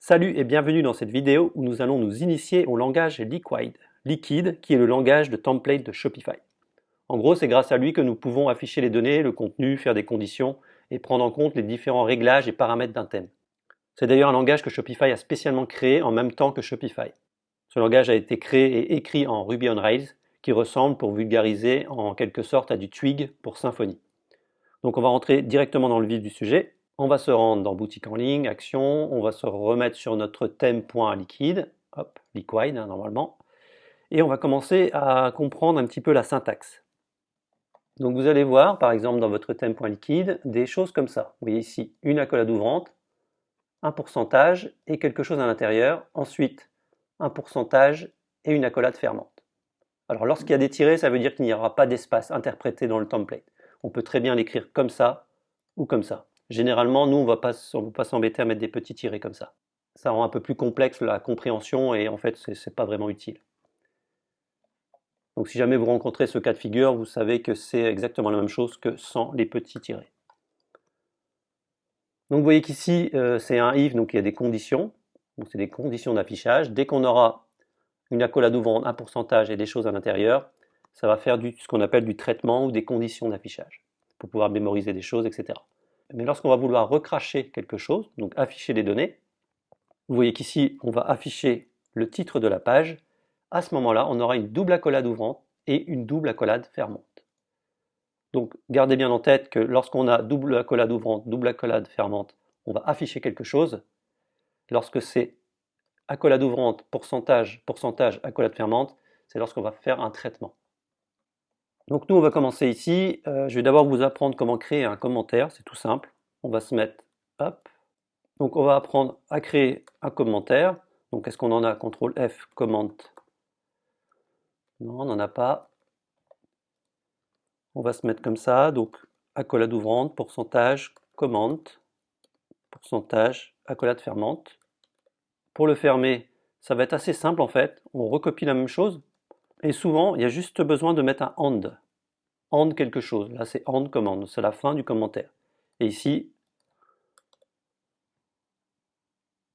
Salut et bienvenue dans cette vidéo où nous allons nous initier au langage Liquid, qui est le langage de template de Shopify. En gros, c'est grâce à lui que nous pouvons afficher les données, le contenu, faire des conditions et prendre en compte les différents réglages et paramètres d'un thème. C'est d'ailleurs un langage que Shopify a spécialement créé en même temps que Shopify. Ce langage a été créé et écrit en Ruby on Rails, qui ressemble pour vulgariser en quelque sorte à du Twig pour Symfony. Donc on va rentrer directement dans le vif du sujet. On va se rendre dans boutique en ligne, action, on va se remettre sur notre thème.liquid, hop, liquid normalement, et on va commencer à comprendre un petit peu la syntaxe. Donc vous allez voir, par exemple dans votre thème.liquid, des choses comme ça. Vous voyez ici une accolade ouvrante, un pourcentage et quelque chose à l'intérieur, ensuite un pourcentage et une accolade fermante. Alors lorsqu'il y a des tirets, ça veut dire qu'il n'y aura pas d'espace interprété dans le template. On peut très bien l'écrire comme ça ou comme ça. Généralement, nous, on ne va pas s'embêter à mettre des petits tirets comme ça. Ça rend un peu plus complexe la compréhension et en fait, ce n'est pas vraiment utile. Donc si jamais vous rencontrez ce cas de figure, vous savez que c'est exactement la même chose que sans les petits tirets. Donc vous voyez qu'ici, c'est un if, donc il y a des conditions. Donc c'est des conditions d'affichage. Dès qu'on aura une accolade ouvrante, un pourcentage et des choses à l'intérieur, ça va faire ce qu'on appelle du traitement ou des conditions d'affichage pour pouvoir mémoriser des choses, etc. Mais lorsqu'on va vouloir recracher quelque chose, donc afficher des données, vous voyez qu'ici, on va afficher le titre de la page. À ce moment-là, on aura une double accolade ouvrante et une double accolade fermante. Donc, gardez bien en tête que lorsqu'on a double accolade ouvrante, double accolade fermante, on va afficher quelque chose. Lorsque c'est accolade ouvrante, pourcentage, pourcentage, accolade fermante, c'est lorsqu'on va faire un traitement. Donc nous, on va commencer ici. Je vais d'abord vous apprendre comment créer un commentaire, c'est tout simple. On va se mettre, hop. Donc on va apprendre à créer un commentaire. Donc est-ce qu'on en a? CTRL F, comment. Non, on n'en a pas. On va se mettre comme ça. Donc accolade ouvrante, pourcentage, comment, pourcentage, accolade fermante. Pour le fermer, ça va être assez simple en fait. On recopie la même chose. Et souvent, il y a juste besoin de mettre un AND. AND quelque chose. Là, c'est AND commande. C'est la fin du commentaire. Et ici,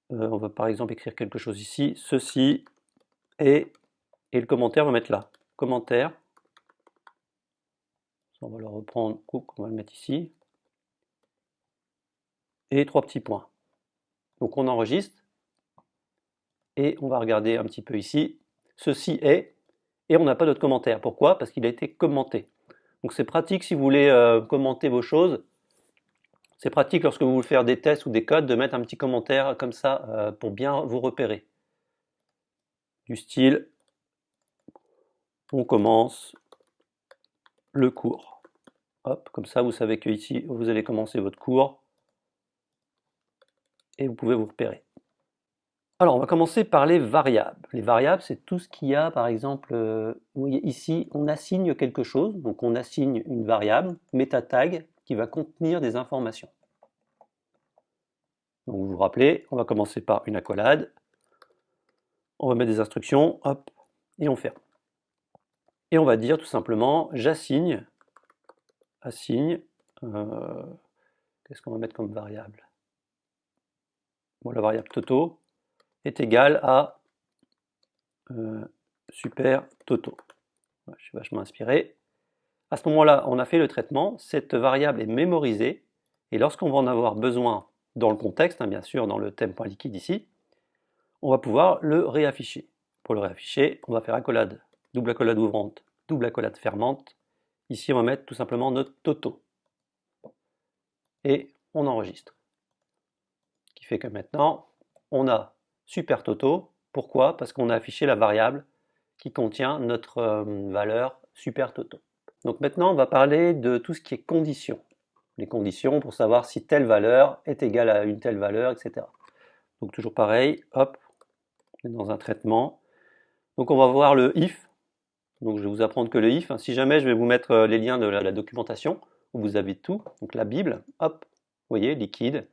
on va par exemple écrire quelque chose ici. Ceci est... Et le commentaire, on va mettre là. Commentaire. On va le reprendre. On va le mettre ici. Et trois petits points. Donc on enregistre. Et on va regarder un petit peu ici. Ceci est... Et on n'a pas d'autre commentaire. Pourquoi? Parce qu'il a été commenté. Donc c'est pratique si vous voulez commenter vos choses. C'est pratique lorsque vous voulez faire des tests ou des codes de mettre un petit commentaire comme ça pour bien vous repérer. Du style, on commence le cours. Hop, comme ça vous savez que ici vous allez commencer votre cours et vous pouvez vous repérer. Alors on va commencer par les variables. Les variables, c'est tout ce qu'il y a, par exemple, vous voyez ici, on assigne quelque chose, donc on assigne une variable, meta-tag, qui va contenir des informations. Donc vous vous rappelez, on va commencer par une accolade, on va mettre des instructions, hop, et on ferme. Et on va dire tout simplement, j'assigne, qu'est-ce qu'on va mettre comme variable? Bon, la variable Toto est égale à super Toto. Je suis vachement inspiré. À ce moment-là, on a fait le traitement, cette variable est mémorisée, et lorsqu'on va en avoir besoin dans le contexte, bien sûr dans le thème.liquid ici, on va pouvoir le réafficher. Pour le réafficher, on va faire accolade, double accolade ouvrante, double accolade fermante. Ici, on va mettre tout simplement notre Toto. Et on enregistre. Ce qui fait que maintenant, on a super Toto. Pourquoi? Parce qu'on a affiché la variable qui contient notre valeur super Toto. Donc maintenant, on va parler de tout ce qui est conditions. Les conditions pour savoir si telle valeur est égale à une telle valeur, etc. Donc toujours pareil, hop, on est dans un traitement. Donc on va voir le if. Donc je vais vous apprendre que le if, si jamais je vais vous mettre les liens de la documentation, où vous avez tout, donc la Bible, hop, vous voyez, liquide,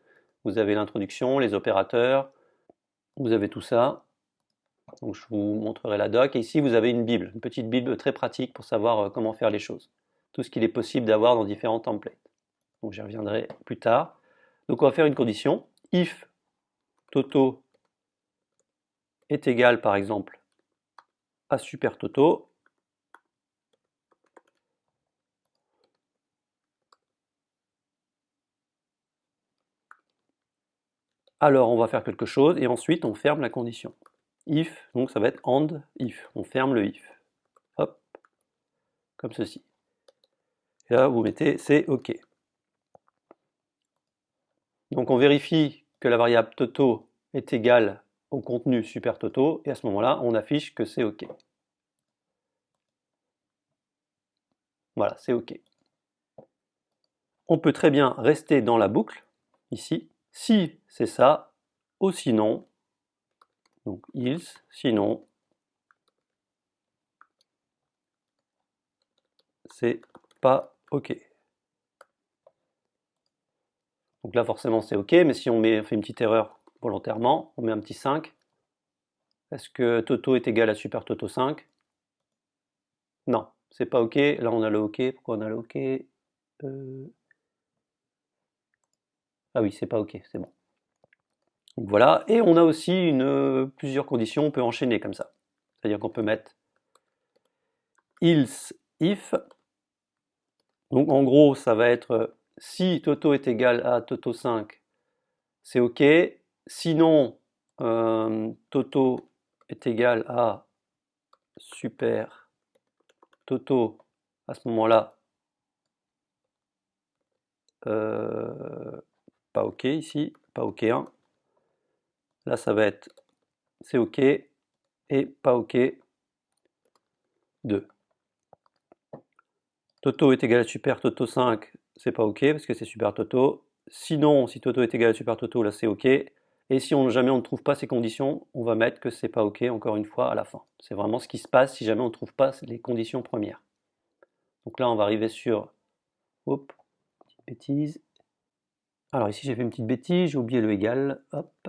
vous avez l'introduction, les opérateurs, vous avez tout ça. Donc je vous montrerai la doc, et ici vous avez une Bible, une petite Bible très pratique pour savoir comment faire les choses. Tout ce qu'il est possible d'avoir dans différents templates. Donc j'y reviendrai plus tard. Donc on va faire une condition, if Toto est égal par exemple à super Toto, alors on va faire quelque chose et ensuite on ferme la condition. If, donc ça va être AND if, on ferme le if. Hop, comme ceci. Et là vous mettez c'est OK. Donc on vérifie que la variable Toto est égale au contenu super Toto et à ce moment-là on affiche que c'est OK. Voilà, c'est OK. On peut très bien rester dans la boucle, ici, si c'est ça, ou sinon, donc else, sinon, c'est pas OK. Donc là forcément c'est OK, mais si on fait une petite erreur volontairement, on met un petit 5, est-ce que Toto est égal à super Toto 5? Non, c'est pas OK, là on a le OK, pourquoi on a le OK? Ah oui, c'est pas OK, c'est bon. Donc voilà, et on a aussi plusieurs conditions, on peut enchaîner comme ça. C'est-à-dire qu'on peut mettre else if, donc en gros ça va être si Toto est égal à Toto 5, c'est OK, sinon Toto est égal à super Toto, à ce moment-là, pas OK ici, pas OK 1, là ça va être c'est OK et pas OK 2. Toto est égal à super Toto 5, c'est pas OK parce que c'est super Toto. Sinon, si Toto est égal à super Toto, là c'est OK. Et si jamais on ne trouve pas ces conditions, on va mettre que c'est pas OK encore une fois à la fin. C'est vraiment ce qui se passe si jamais on ne trouve pas les conditions premières. Donc là, on va arriver sur... Hop, petite bêtise. Alors ici, j'ai fait une petite bêtise, j'ai oublié le égal. Hop.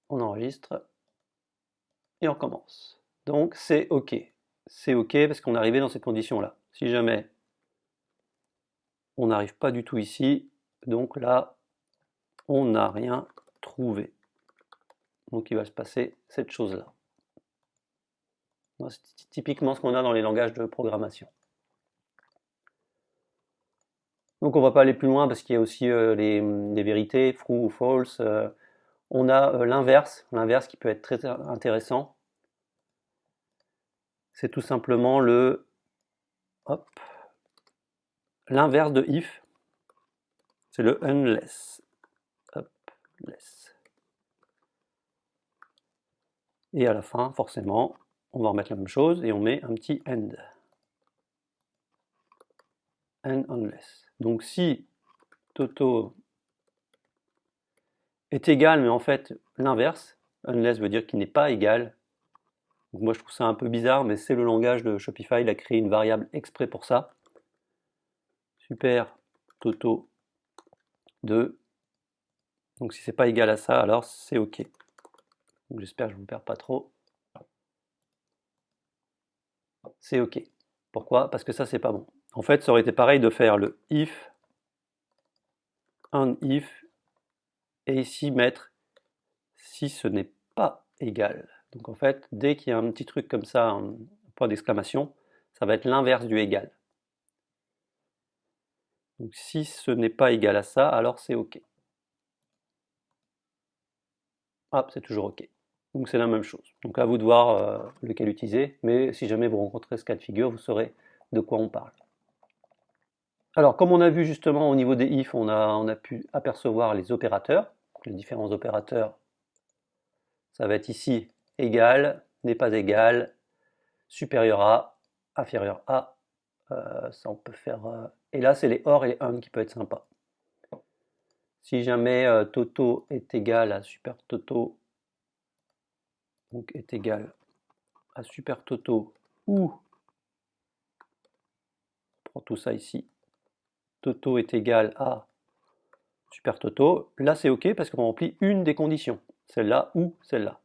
On enregistre. Et on commence. Donc c'est OK. C'est OK parce qu'on est arrivé dans cette condition-là. Si jamais on n'arrive pas du tout ici, donc là, on n'a rien trouvé. Donc il va se passer cette chose-là. C'est typiquement ce qu'on a dans les langages de programmation. Donc on ne va pas aller plus loin parce qu'il y a aussi les vérités, true ou false. On a l'inverse qui peut être très intéressant. C'est tout simplement l'inverse de if. C'est le unless. Hop, less. Et à la fin, forcément, on va remettre la même chose et on met un petit end. And unless. Donc si Toto est égal, mais en fait l'inverse, unless veut dire qu'il n'est pas égal. Donc moi je trouve ça un peu bizarre, mais c'est le langage de Shopify, il a créé une variable exprès pour ça. Super Toto 2. Donc si c'est pas égal à ça, alors c'est OK. Donc j'espère que je ne vous perds pas trop. C'est OK. Pourquoi? Parce que ça c'est pas bon. En fait, ça aurait été pareil de faire le if, un if, et ici mettre si ce n'est pas égal. Donc en fait, dès qu'il y a un petit truc comme ça, un point d'exclamation, ça va être l'inverse du égal. Donc si ce n'est pas égal à ça, alors c'est OK. Ah, c'est toujours OK. Donc c'est la même chose. Donc à vous de voir lequel utiliser, mais si jamais vous rencontrez ce cas de figure, vous saurez de quoi on parle. Alors comme on a vu justement au niveau des if, on a pu apercevoir les opérateurs, les différents opérateurs. Ça va être ici égal, n'est pas égal, supérieur à, inférieur à. Ça on peut faire. Et là c'est les or et les and qui peuvent être sympas. Si jamais Toto est égal à super Toto, donc est égal à super Toto, ou on prend tout ça ici, Toto est égal à super Toto, là c'est OK parce qu'on remplit une des conditions, celle-là ou celle-là.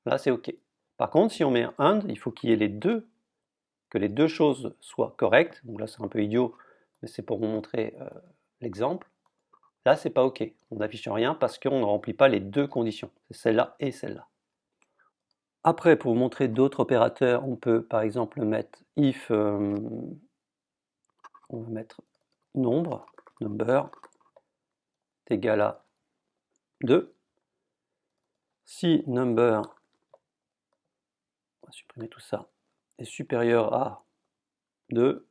Là c'est OK. Par contre, si on met un and, il faut qu'il y ait les deux, que les deux choses soient correctes. Donc là c'est un peu idiot, mais c'est pour vous montrer l'exemple. Là, c'est pas OK. On n'affiche rien parce qu'on ne remplit pas les deux conditions. C'est celle-là et celle-là. Après, pour vous montrer d'autres opérateurs, on peut par exemple mettre if, on va mettre nombre, number, est égal à 2. Si number, on va supprimer tout ça, est supérieur à 2,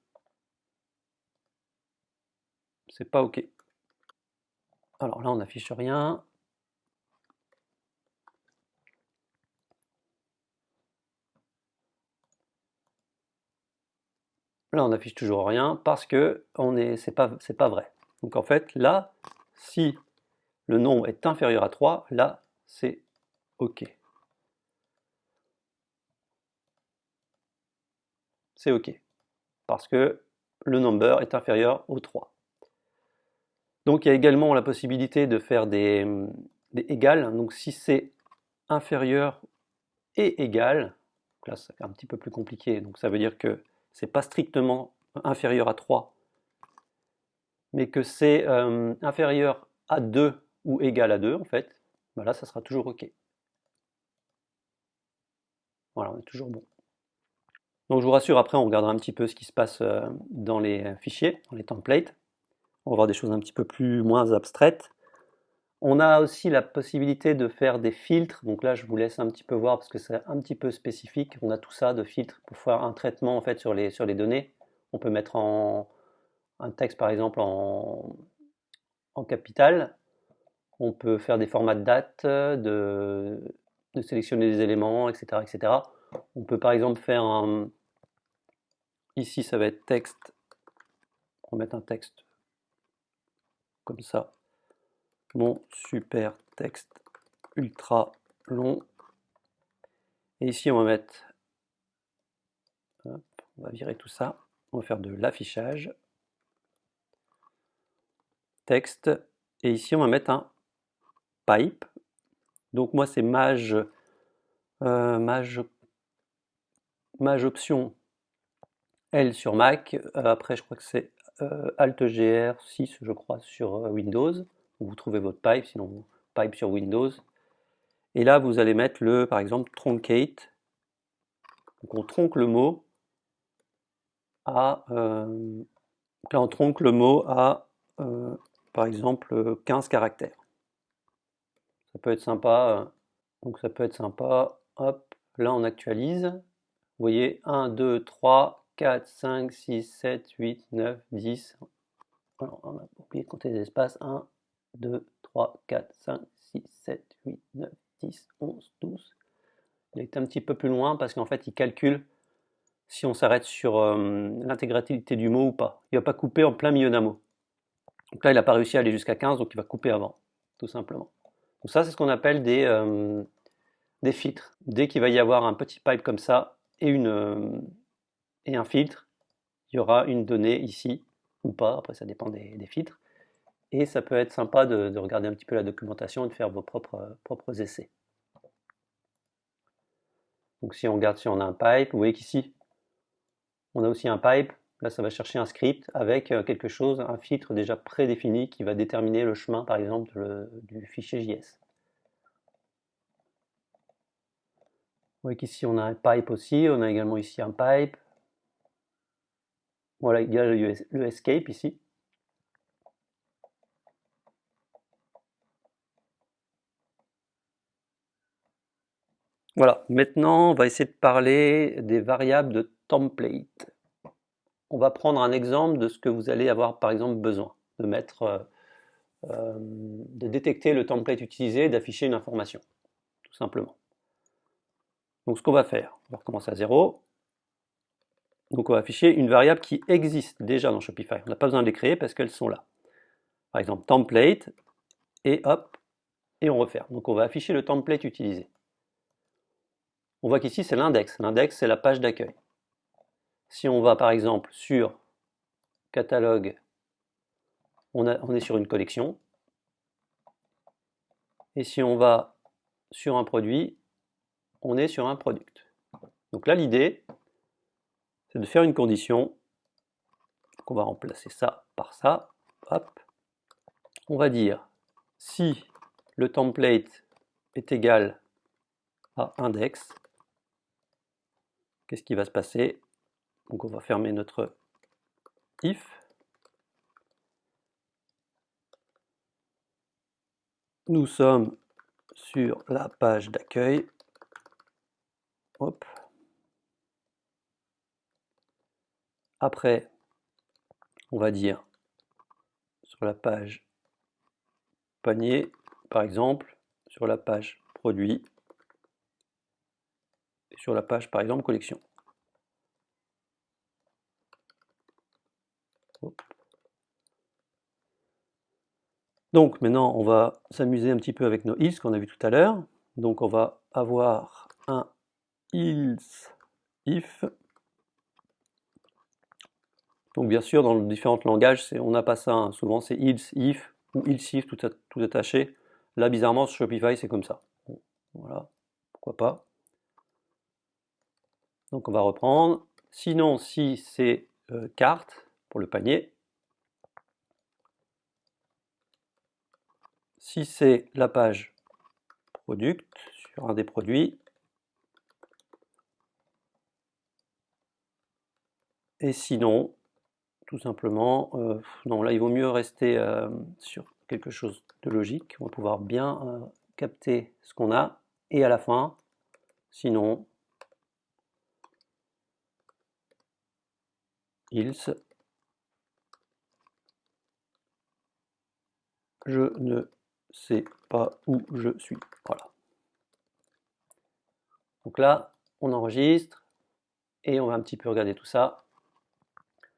c'est pas OK. Alors là, on n'affiche rien. Là, on n'affiche toujours rien parce que c'est pas vrai. Donc en fait, là, si le nombre est inférieur à 3, là, c'est OK. C'est OK. Parce que le number est inférieur au 3. Donc il y a également la possibilité de faire des égales. Donc si c'est inférieur et égal, là c'est un petit peu plus compliqué, donc ça veut dire que c'est pas strictement inférieur à 3, mais que c'est inférieur à 2 ou égal à 2 en fait, ben là ça sera toujours OK. Voilà, on est toujours bon. Donc je vous rassure, après on regardera un petit peu ce qui se passe dans les fichiers, dans les templates. On va voir des choses un petit peu moins abstraites. On a aussi la possibilité de faire des filtres, donc là je vous laisse un petit peu voir parce que c'est un petit peu spécifique. On a tout ça de filtres pour faire un traitement en fait sur les données. On peut mettre un texte par exemple en capital. On peut faire des formats de date, de sélectionner des éléments, etc., etc. On peut par exemple faire ici ça va être texte. On va mettre un texte comme ça. Mon super texte ultra long. Et ici, on va mettre, hop, on va virer tout ça, on va faire de l'affichage, texte, et ici, on va mettre un pipe. Donc moi, c'est mage option L sur Mac. Après, je crois que c'est Alt GR 6, je crois, sur Windows. Vous trouvez votre pipe, sinon pipe sur Windows. Et là, vous allez mettre par exemple, truncate. Donc on tronque le mot à, là on tronque le mot à, par exemple, 15 caractères. Ça peut être sympa. Donc ça peut être sympa. Hop, là on actualise. Vous voyez 1, 2, 3, 4, 5, 6, 7, 8, 9, 10. Alors, on a oublié de compter les espaces. 1, 2, 3, 4, 5, 6, 7, 8, 9, 10, 11, 12. Il est un petit peu plus loin parce qu'en fait il calcule si on s'arrête sur l'intégralité du mot ou pas. Il ne va pas couper en plein milieu d'un mot. Donc là, il n'a pas réussi à aller jusqu'à 15, donc il va couper avant, tout simplement. Donc ça, c'est ce qu'on appelle des filtres. Dès qu'il va y avoir un petit pipe comme ça et un filtre, il y aura une donnée ici, ou pas, après ça dépend des filtres. Et ça peut être sympa de regarder un petit peu la documentation et de faire vos propres essais. Donc si on regarde si on a un pipe, vous voyez qu'ici, on a aussi un pipe. Là, ça va chercher un script avec quelque chose, un filtre déjà prédéfini qui va déterminer le chemin, par exemple, du fichier JS. Vous voyez qu'ici, on a un pipe aussi. On a également ici un pipe. Voilà, il y a le escape ici. Voilà, maintenant, on va essayer de parler des variables de template. On va prendre un exemple de ce que vous allez avoir, par exemple, besoin de mettre, de détecter le template utilisé et d'afficher une information, tout simplement. Donc ce qu'on va faire, on va recommencer à 0. Donc on va afficher une variable qui existe déjà dans Shopify. On n'a pas besoin de les créer parce qu'elles sont là. Par exemple, template, et hop, et on referme. Donc on va afficher le template utilisé. On voit qu'ici c'est l'index. L'index, c'est la page d'accueil. Si on va par exemple sur catalogue, on est sur une collection. Et si on va sur un produit, on est sur un product. Donc là, l'idée, c'est de faire une condition. Donc on va remplacer ça par ça. Hop. on va dire si le template est égal à index, qu'est-ce qui va se passer? Donc on va fermer notre if. Nous sommes sur la page d'accueil. Hop. Après, on va dire sur la page panier, par exemple, sur la page produit, et sur la page, par exemple, collection. Hop. Donc maintenant, on va s'amuser un petit peu avec nos else qu'on a vu tout à l'heure. Donc on va avoir un else if. Donc bien sûr, dans les différents langages, on n'a pas ça, hein. Souvent c'est else if ou else if tout attaché. Là, bizarrement, sur Shopify, c'est comme ça. Bon, voilà, pourquoi pas. Donc on va reprendre. Sinon, si c'est carte pour le panier, si c'est la page product sur un des produits, et sinon, tout simplement, non, là il vaut mieux rester sur quelque chose de logique. On va pouvoir bien capter ce qu'on a, et à la fin, sinon, else, je ne sais pas où je suis. Voilà. Donc là, on enregistre et on va un petit peu regarder tout ça.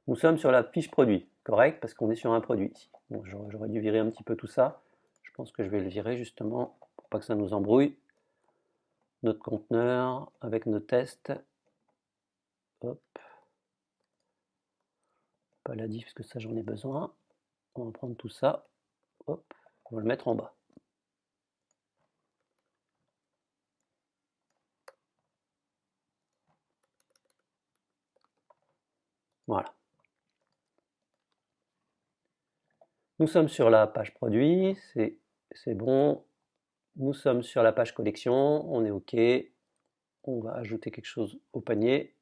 Nous sommes sur la fiche produit, correct? Parce qu'on est sur un produit ici. Donc j'aurais dû virer un petit peu tout ça. Je pense que je vais le virer justement pour pas que ça nous embrouille. Notre conteneur avec nos tests. Hop. Pas la diff parce que ça j'en ai besoin. On va prendre tout ça. Hop. On va le mettre en bas. Voilà. Nous sommes sur la page produit, c'est bon. Nous sommes sur la page collection, on est OK. On va ajouter quelque chose au panier.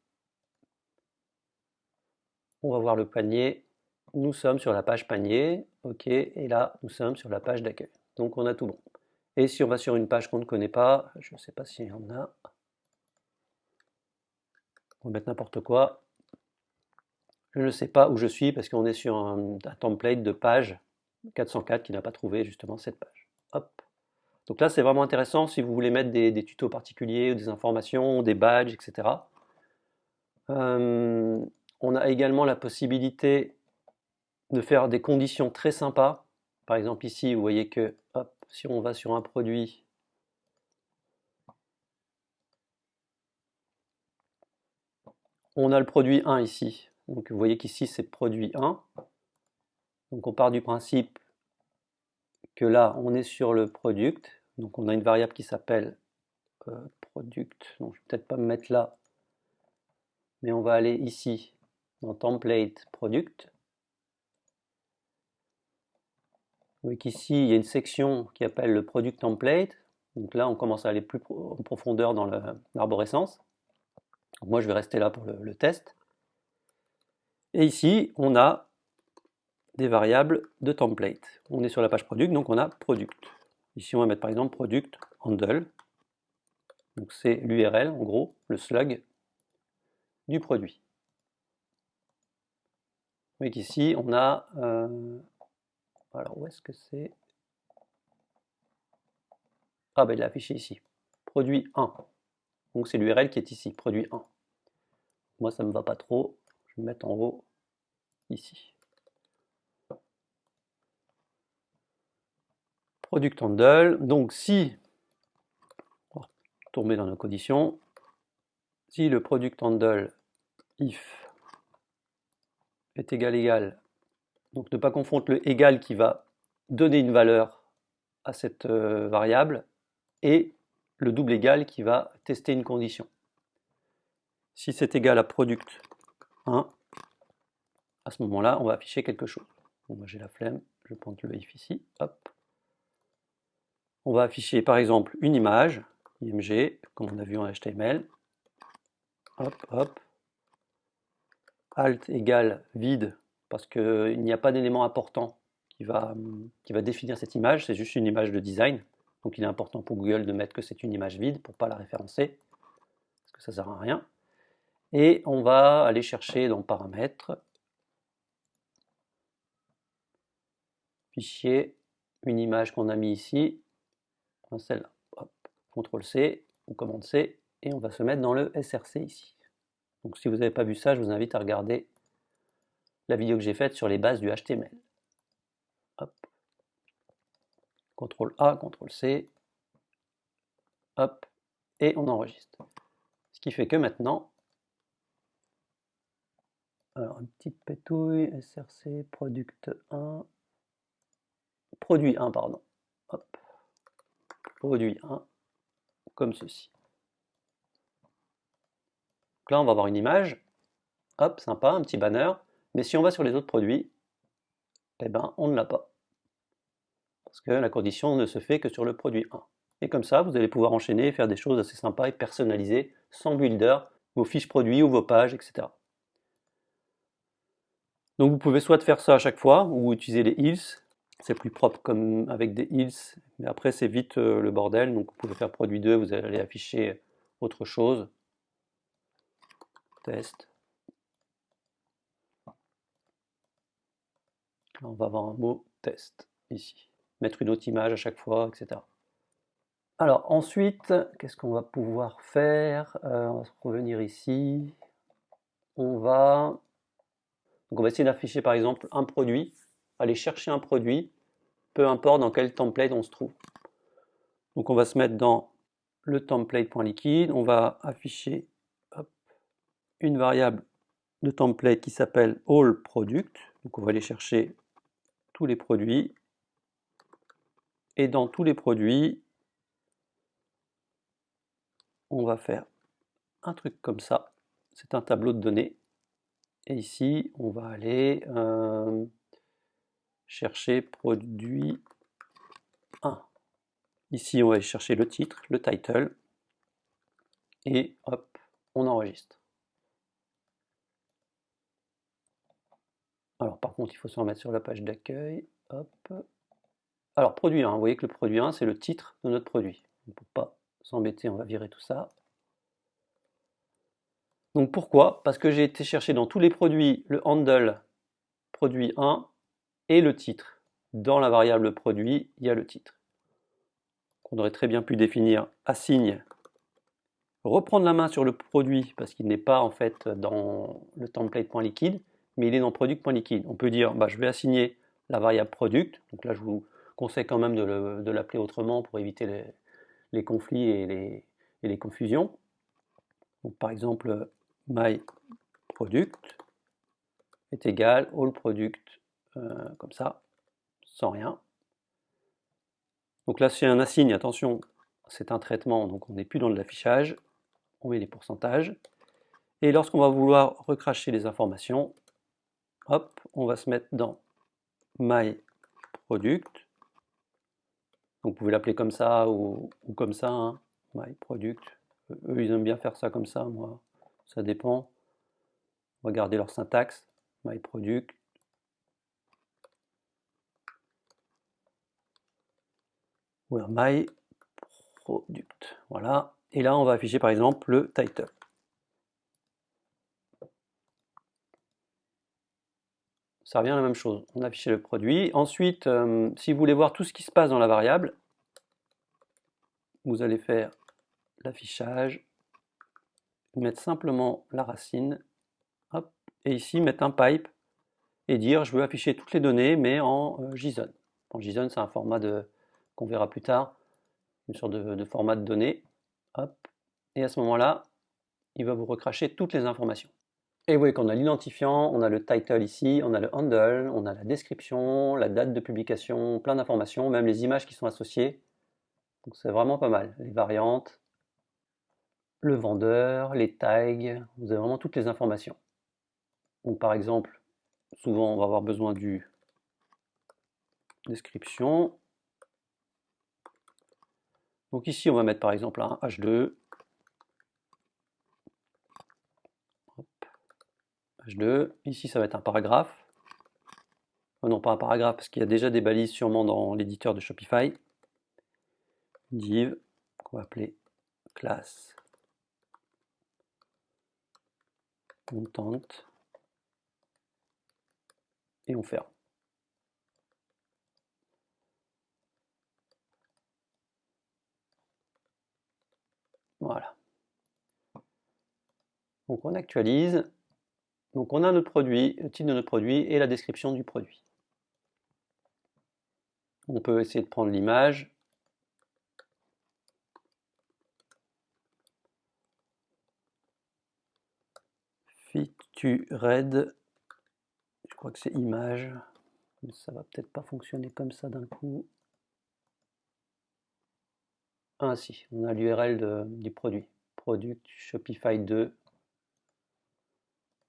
On va voir le panier. Nous sommes sur la page panier, OK. Et là, nous sommes sur la page d'accueil. Donc on a tout bon. Et si on va sur une page qu'on ne connaît pas, je ne sais pas s'il y en a. On va mettre n'importe quoi. Je ne sais pas où je suis parce qu'on est sur un template de page 404 qui n'a pas trouvé justement cette page. Hop. Donc là, c'est vraiment intéressant si vous voulez mettre des tutos particuliers, ou des informations, des badges, etc. On a également la possibilité de faire des conditions très sympas. Par exemple ici, vous voyez que hop, si on va sur un produit, on a le produit 1 ici. Donc vous voyez qu'ici c'est produit 1. Donc on part du principe que là on est sur le product. Donc on a une variable qui s'appelle product. Donc je ne vais peut-être pas me mettre là, mais on va aller ici dans template product. Vous voyez qu'ici il y a une section qui appelle le product template. Donc là on commence à aller plus en profondeur dans l'arborescence. Moi je vais rester là pour le test. Et ici on a des variables de template. On est sur la page product, donc on a product. Ici on va mettre par exemple product handle. Donc c'est l'URL en gros, le slug du produit. Vous voyez qu'ici on a alors où est-ce que c'est? Ah ben il est affiché ici. Produit 1. Donc c'est l'URL qui est ici, produit 1. Moi ça ne me va pas trop. Je vais me mettre en haut ici. Product handle. Donc si, on va tomber dans nos conditions, si le product handle if est égal, donc ne pas confondre le égal qui va donner une valeur à cette variable et le double égal qui va tester une condition. Si c'est égal à product 1, à ce moment-là, on va afficher quelque chose. Bon, moi j'ai la flemme, je pointe le if ici, hop. On va afficher par exemple une image, img, comme on a vu en HTML, hop, hop. Alt égale vide, parce qu'il n'y a pas d'élément important qui va définir cette image, c'est juste une image de design. Donc il est important pour Google de mettre que c'est une image vide pour ne pas la référencer, parce que ça ne sert à rien. Et on va aller chercher dans paramètres, fichier, une image qu'on a mis ici, celle-là, CTRL C ou commande C, et on va se mettre dans le SRC ici. Donc si vous n'avez pas vu ça, je vous invite à regarder la vidéo que j'ai faite sur les bases du HTML. Hop. CTRL A, CTRL C, hop, et on enregistre. Ce qui fait que maintenant, alors une petite pétouille, SRC, product 1, produit 1, pardon, hop, produit 1, comme ceci. Donc là, on va avoir une image, hop, sympa, un petit banner, mais si on va sur les autres produits, eh ben, on ne l'a pas. Parce que la condition ne se fait que sur le produit 1. Et comme ça, vous allez pouvoir enchaîner et faire des choses assez sympas et personnaliser, sans builder, vos fiches produits ou vos pages, etc. Donc vous pouvez soit faire ça à chaque fois, ou utiliser les heels, c'est plus propre comme avec des heels, mais après c'est vite le bordel, donc vous pouvez faire produit 2, vous allez afficher autre chose, test. Là, on va avoir un mot test ici, mettre une autre image à chaque fois, etc. Alors ensuite, qu'est-ce qu'on va pouvoir faire? On va se revenir ici, on va essayer d'afficher par exemple un produit, aller chercher un produit, peu importe dans quel template on se trouve. Donc on va se mettre dans le template.liquide, on va afficher hop, une variable de template qui s'appelle allProduct. Donc on va aller chercher tous les produits. Et dans tous les produits, on va faire un truc comme ça. C'est un tableau de données. Et ici, on va aller chercher produit 1. Ici, on va aller chercher le titre, le title. Et hop, on enregistre. Alors par contre, il faut se remettre sur la page d'accueil. Hop. Alors produit 1, vous voyez que le produit 1, c'est le titre de notre produit. Pour ne pas s'embêter, on va virer tout ça. Donc pourquoi? Parce que j'ai été chercher dans tous les produits le handle produit 1 et le titre. Dans la variable produit, il y a le titre. On aurait très bien pu définir assigne, reprendre la main sur le produit parce qu'il n'est pas en fait dans le template.liquide, mais il est dans product.liquide. On peut dire je vais assigner la variable product. Donc là je vous conseille quand même de l'appeler autrement pour éviter les conflits et les confusions. Donc par exemple myProduct est égal allProduct, comme ça, sans rien. Donc là c'est un assigne, attention, c'est un traitement, donc on n'est plus dans de l'affichage, on met les pourcentages. Et lorsqu'on va vouloir recracher les informations, hop, on va se mettre dans myProduct. Donc vous pouvez l'appeler comme ça ou comme ça, hein, myProduct. Eux, ils aiment bien faire ça comme ça, moi, ça dépend. On va garder leur syntaxe, myProduct. Ou alors myProduct. Voilà. Et là, on va afficher par exemple le title. Ça revient à la même chose. On affiche le produit. Ensuite, si vous voulez voir tout ce qui se passe dans la variable, vous allez faire l'affichage, mettre simplement la racine, hop, et ici mettre un pipe et dire je veux afficher toutes les données mais en JSON. En JSON, c'est un format qu'on verra plus tard, une sorte de format de données. Hop, et à ce moment-là, il va vous recracher toutes les informations. Et vous voyez qu'on a l'identifiant, on a le title ici, on a le handle, on a la description, la date de publication, plein d'informations, même les images qui sont associées. Donc c'est vraiment pas mal. Les variantes, le vendeur, les tags, vous avez vraiment toutes les informations. Donc par exemple, souvent on va avoir besoin du description. Donc ici, on va mettre par exemple un H2. Hop. H2. Ici, ça va être un paragraphe. Oh non, pas un paragraphe, parce qu'il y a déjà des balises sûrement dans l'éditeur de Shopify. Div, qu'on va appeler classe content. Et on ferme. Voilà. Donc on actualise. Donc on a notre produit, le titre de notre produit et la description du produit. On peut essayer de prendre l'image. Featured, je crois que c'est image, mais ça va peut-être pas fonctionner comme ça d'un coup. Ah si, on a l'URL du produit. Product Shopify 2.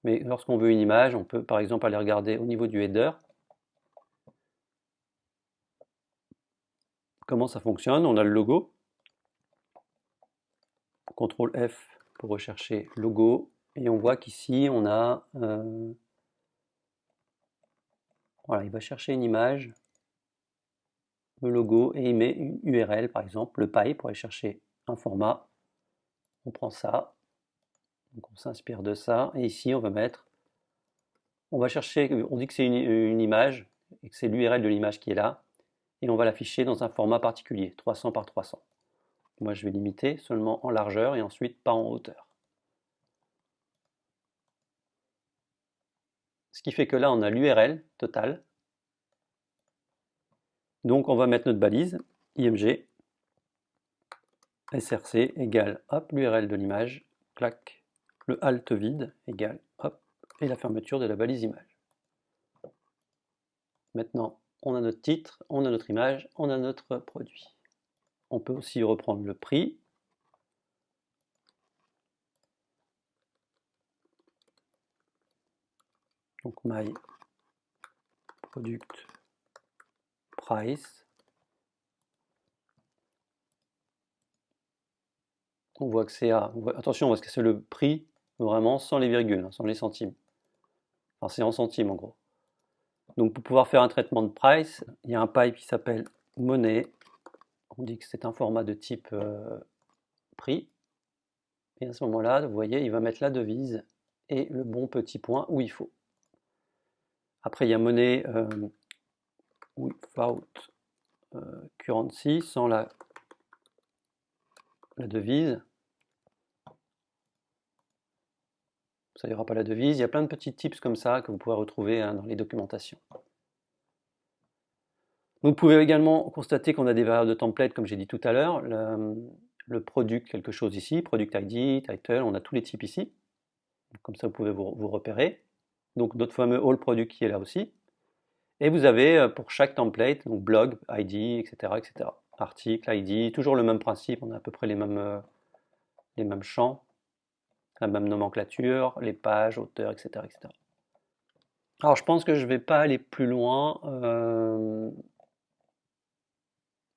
Mais lorsqu'on veut une image, on peut par exemple aller regarder au niveau du header. Comment ça fonctionne? On a le logo. CTRL F pour rechercher logo. Et on voit qu'ici, on a... voilà, il va chercher une image, le logo, et il met une URL, par exemple, le py pour aller chercher un format. On prend ça. Donc on s'inspire de ça. Et ici, on va mettre... On va chercher... On dit que c'est une image, et que c'est l'URL de l'image qui est là. Et on va l'afficher dans un format particulier, 300 par 300. Moi, je vais limiter seulement en largeur et ensuite pas en hauteur. Ce qui fait que là, on a l'URL totale. Donc, on va mettre notre balise, img, src égale, hop, l'URL de l'image, clac, le alt vide égale, hop, et la fermeture de la balise image. Maintenant, on a notre titre, on a notre image, on a notre produit. On peut aussi reprendre le prix. Donc, my product price. On voit que c'est A. Attention, parce que c'est le prix vraiment sans les virgules, sans les centimes. Enfin, c'est en centimes en gros. Donc pour pouvoir faire un traitement de price, il y a un pipe qui s'appelle monnaie. On dit que c'est un format de type prix. Et à ce moment-là, vous voyez, il va mettre la devise et le bon petit point où il faut. Après, il y a monnaie without currency, sans la devise. Ça n'y aura pas la devise. Il y a plein de petits tips comme ça que vous pouvez retrouver dans les documentations. Vous pouvez également constater qu'on a des variables de template, comme j'ai dit tout à l'heure. Le product, quelque chose ici, product ID, title, on a tous les types ici. Comme ça, vous pouvez vous repérer. Donc, notre fameux all product qui est là aussi. Et vous avez pour chaque template, donc blog, ID, etc., etc. Article, ID, toujours le même principe. On a à peu près les mêmes champs, la même nomenclature, les pages, auteurs, etc., etc. Alors, je pense que je ne vais pas aller plus loin.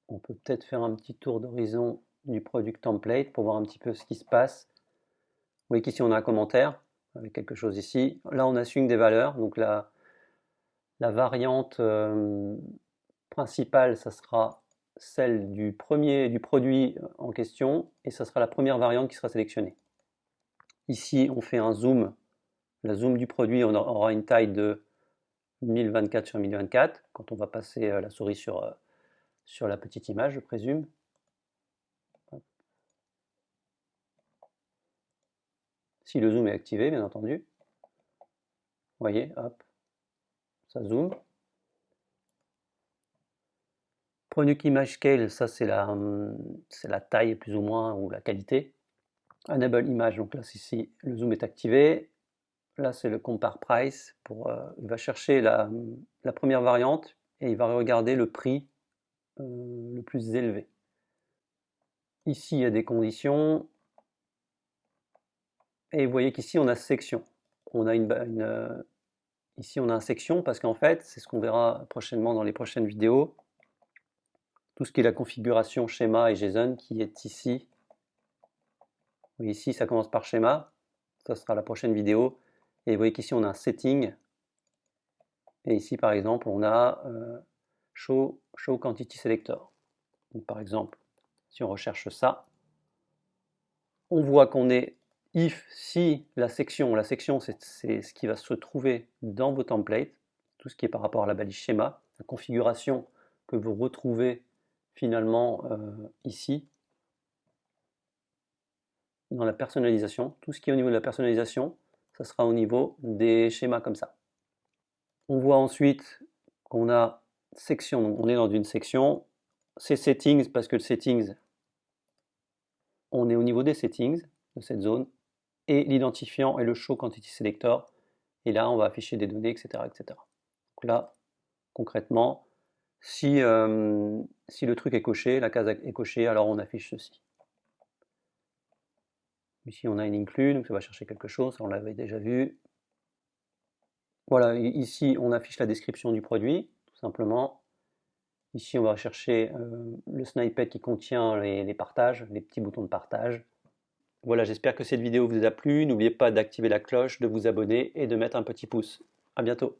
On peut peut-être faire un petit tour d'horizon du product template pour voir un petit peu ce qui se passe. Vous voyez qu'ici on a un commentaire avec quelque chose ici. Là on assigne des valeurs, donc la variante principale, ça sera celle du produit en question, et ça sera la première variante qui sera sélectionnée. Ici on fait un zoom, la zoom du produit, on aura une taille de 1024 sur 1024, quand on va passer la souris sur la petite image, je présume. Si le zoom est activé, bien entendu. Vous voyez, hop, ça zoome. Product Image Scale, ça c'est la taille plus ou moins, ou la qualité. Enable Image, donc là ici, le zoom est activé. Là c'est le Compare Price, il va chercher la première variante et il va regarder le prix le plus élevé. Ici il y a des conditions, et vous voyez qu'ici on a section. On a Ici, on a un section parce qu'en fait, c'est ce qu'on verra prochainement dans les prochaines vidéos. Tout ce qui est la configuration schéma et JSON qui est ici. Oui, ici, ça commence par schéma. Ça sera la prochaine vidéo. Et vous voyez qu'ici, on a un setting. Et ici, par exemple, on a show quantity selector. Donc, par exemple, si on recherche ça, on voit qu'on est if, si la section c'est ce qui va se trouver dans vos templates, tout ce qui est par rapport à la balise schéma, la configuration que vous retrouvez finalement ici, dans la personnalisation, tout ce qui est au niveau de la personnalisation, ça sera au niveau des schémas comme ça. On voit ensuite qu'on a section, donc on est dans une section, c'est settings parce que le settings, on est au niveau des settings de cette zone, et l'identifiant et le show quantity selector, et là on va afficher des données, etc. etc. Donc là, concrètement, si le truc est coché, la case est cochée, alors on affiche ceci. Ici on a une include, donc ça va chercher quelque chose, on l'avait déjà vu. Voilà, ici on affiche la description du produit, tout simplement. Ici on va chercher le snippet qui contient les partages, les petits boutons de partage. Voilà, j'espère que cette vidéo vous a plu. N'oubliez pas d'activer la cloche, de vous abonner et de mettre un petit pouce. À bientôt.